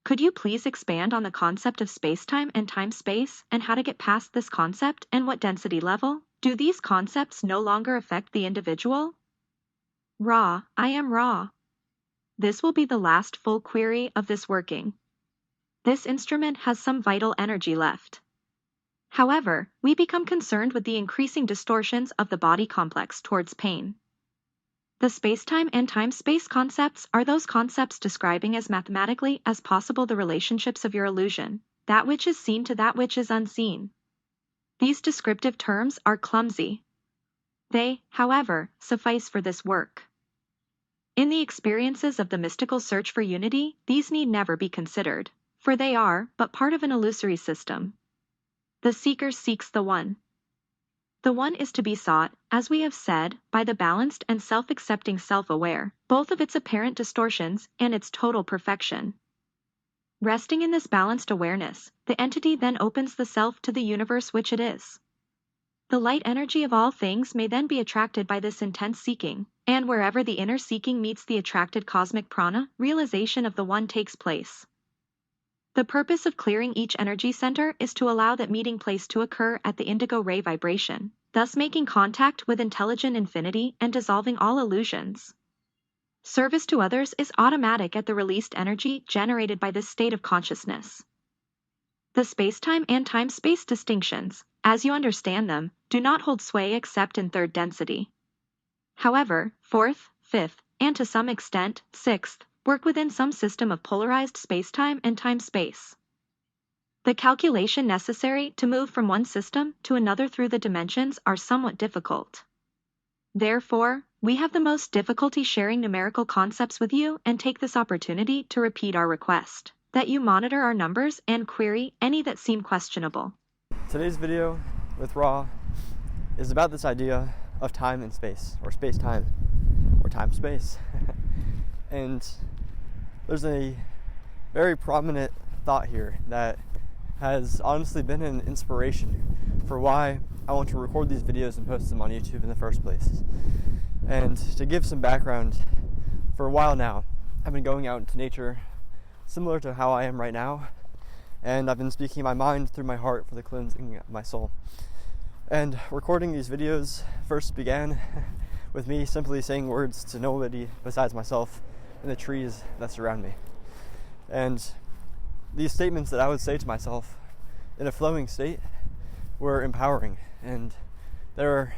Could you please expand on the concept of spacetime and time-space and how to get past this concept and what density level? Do these concepts no longer affect the individual? Raw, I am raw. This will be the last full query of this working. This instrument has some vital energy left. However, we become concerned with the increasing distortions of the body complex towards pain. The spacetime and time-space concepts are those concepts describing as mathematically as possible the relationships of your illusion, that which is seen to that which is unseen. These descriptive terms are clumsy. They, however, suffice for this work. In the experiences of the mystical search for unity, these need never be considered, for they are but part of an illusory system. The seeker seeks the one. The one is to be sought, as we have said, by the balanced and self-accepting self-aware, both of its apparent distortions and its total perfection. Resting in this balanced awareness, the entity then opens the self to the universe which it is. The light energy of all things may then be attracted by this intense seeking, and wherever the inner seeking meets the attracted cosmic prana, realization of the one takes place. The purpose of clearing each energy center is to allow that meeting place to occur at the indigo ray vibration, thus making contact with intelligent infinity and dissolving all illusions. Service to others is automatic at the released energy generated by this state of consciousness. The spacetime and time-space distinctions, as you understand them, do not hold sway except in third density. However, fourth, fifth, and to some extent, sixth, work within some system of polarized spacetime and time-space. The calculation necessary to move from one system to another through the dimensions are somewhat difficult. Therefore, we have the most difficulty sharing numerical concepts with you and take this opportunity to repeat our request that you monitor our numbers and query any that seem questionable. Today's video with Raw is about this idea of time and space, or space-time, or time-space. And there's a very prominent thought here that has honestly been an inspiration for why I want to record these videos and post them on YouTube in the first place. And to give some background, for a while now, I've been going out into nature similar to how I am right now, and I've been speaking my mind through my heart for the cleansing of my soul. And recording these videos first began with me simply saying words to nobody besides myself and the trees that surround me. And these statements that I would say to myself in a flowing state were empowering, and they were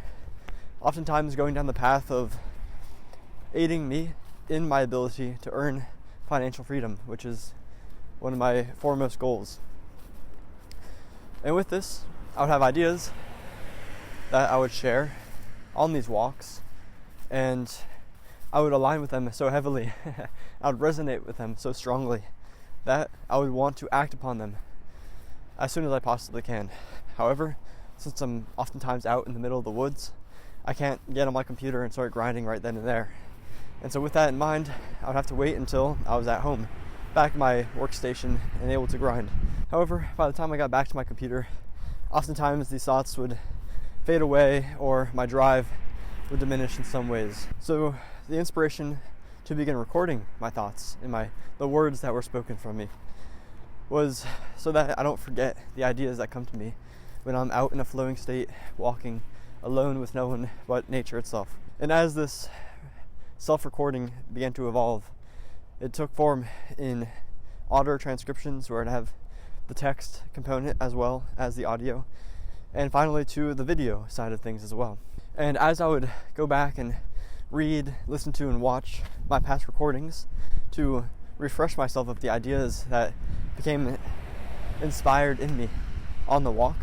oftentimes going down the path of aiding me in my ability to earn financial freedom, which is one of my foremost goals. And with this, I would have ideas that I would share on these walks, and I would align with them so heavily, I would resonate with them so strongly that I would want to act upon them as soon as I possibly can. However, since I'm oftentimes out in the middle of the woods, I can't get on my computer and start grinding right then and there. And so with that in mind, I would have to wait until I was at home, back at my workstation and able to grind. However, by the time I got back to my computer, oftentimes these thoughts would fade away or my drive would diminish in some ways. So the inspiration to begin recording my thoughts and the words that were spoken from me was so that I don't forget the ideas that come to me when I'm out in a flowing state, walking alone with no one but nature itself. And as this self-recording began to evolve, it took form in audio transcriptions where I'd have the text component as well as the audio, and finally to the video side of things as well. And as I would go back and read, listen to, and watch my past recordings to refresh myself of the ideas that became inspired in me on the walk,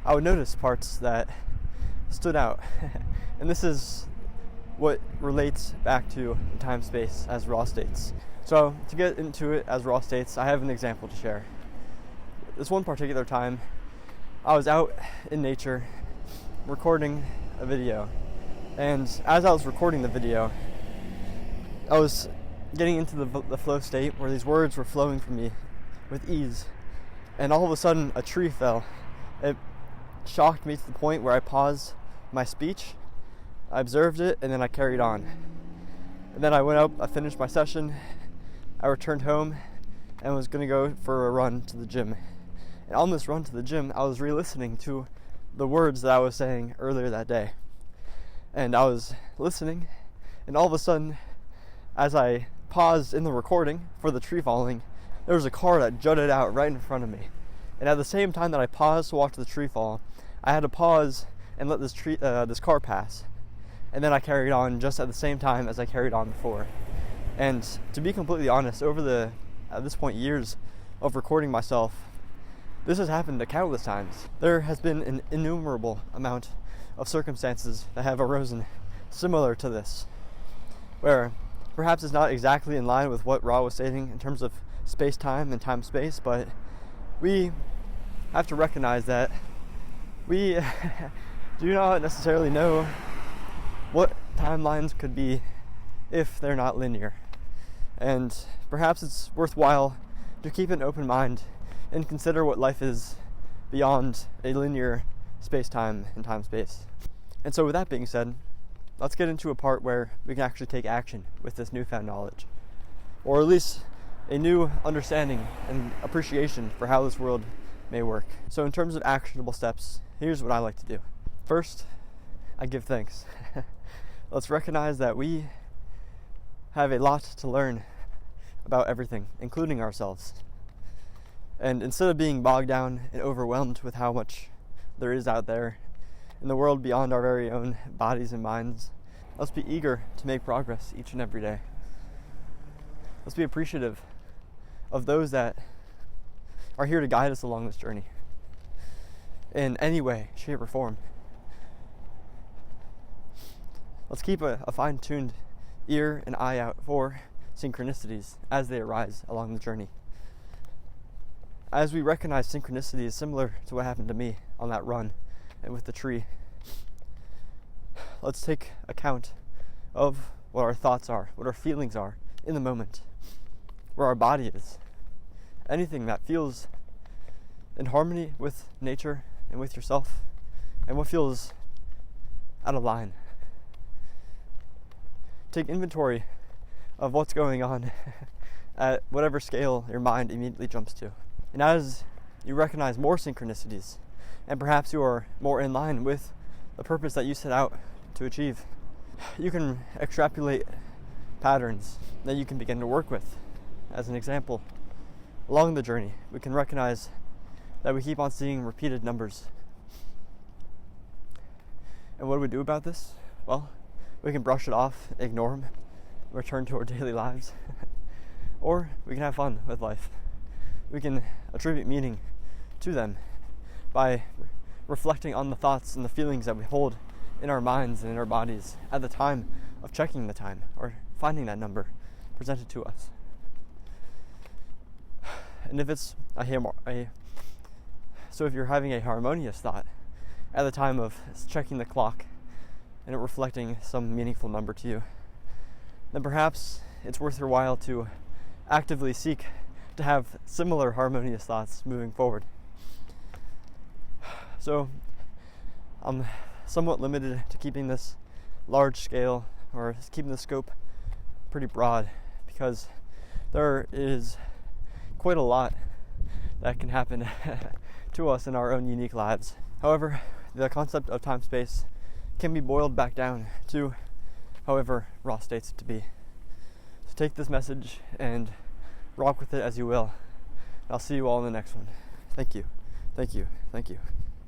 I would notice parts that stood out. And this is what relates back to time-space as raw states. So to get into it as raw states, I have an example to share. This one particular time, I was out in nature recording a video, and as I was recording the video, I was getting into the flow state where these words were flowing from me with ease, and all of a sudden a tree fell. It shocked me to the point where I paused my speech, I observed it, and then I carried on. And then I went out, I finished my session, I returned home, and was going to go for a run to the gym. And on this run to the gym, I was re-listening to the words that I was saying earlier that day. And I was listening, and all of a sudden, as I paused in the recording for the tree falling, there was a car that jutted out right in front of me. And at the same time that I paused to watch the tree fall, I had to pause and let this car pass. And then I carried on just at the same time as I carried on before. And to be completely honest, over at this point, years of recording myself, this has happened countless times. There has been an innumerable amount of circumstances that have arisen similar to this, where perhaps it's not exactly in line with what Ra was stating in terms of space-time and time-space, but we have to recognize that we do not necessarily know what timelines could be if they're not linear. And perhaps it's worthwhile to keep an open mind and consider what life is beyond a linear space-time and time-space. And so with that being said, let's get into a part where we can actually take action with this newfound knowledge, or at least a new understanding and appreciation for how this world may work. So in terms of actionable steps, here's what I like to do. First, I give thanks. Let's recognize that we have a lot to learn about everything, including ourselves. And instead of being bogged down and overwhelmed with how much there is out there in the world beyond our very own bodies and minds, let's be eager to make progress each and every day. Let's be appreciative of those that are here to guide us along this journey in any way, shape, or form. Let's keep a fine-tuned ear and eye out for synchronicities as they arise along the journey. As we recognize synchronicities similar to what happened to me on that run and with the tree, let's take account of what our thoughts are, what our feelings are in the moment, where our body is, anything that feels in harmony with nature and with yourself, and what feels out of line. Take inventory of what's going on at whatever scale your mind immediately jumps to. And as you recognize more synchronicities, and perhaps you are more in line with the purpose that you set out to achieve, you can extrapolate patterns that you can begin to work with. As an example, along the journey, we can recognize that we keep on seeing repeated numbers. And what do we do about this? Well, we can brush it off, ignore them, return to our daily lives. Or we can have fun with life. We can attribute meaning to them by reflecting on the thoughts and the feelings that we hold in our minds and in our bodies at the time of checking the time or finding that number presented to us. And if it's so if you're having a harmonious thought at the time of checking the clock and it reflecting some meaningful number to you, then perhaps it's worth your while to actively seek to have similar harmonious thoughts moving forward. So I'm somewhat limited to keeping this large scale, or keeping the scope pretty broad, because there is quite a lot that can happen to us in our own unique lives. However, the concept of time-space can be boiled back down to however Ra states it to be. So take this message and rock with it as you will. I'll see you all in the next one. Thank you. Thank you. Thank you.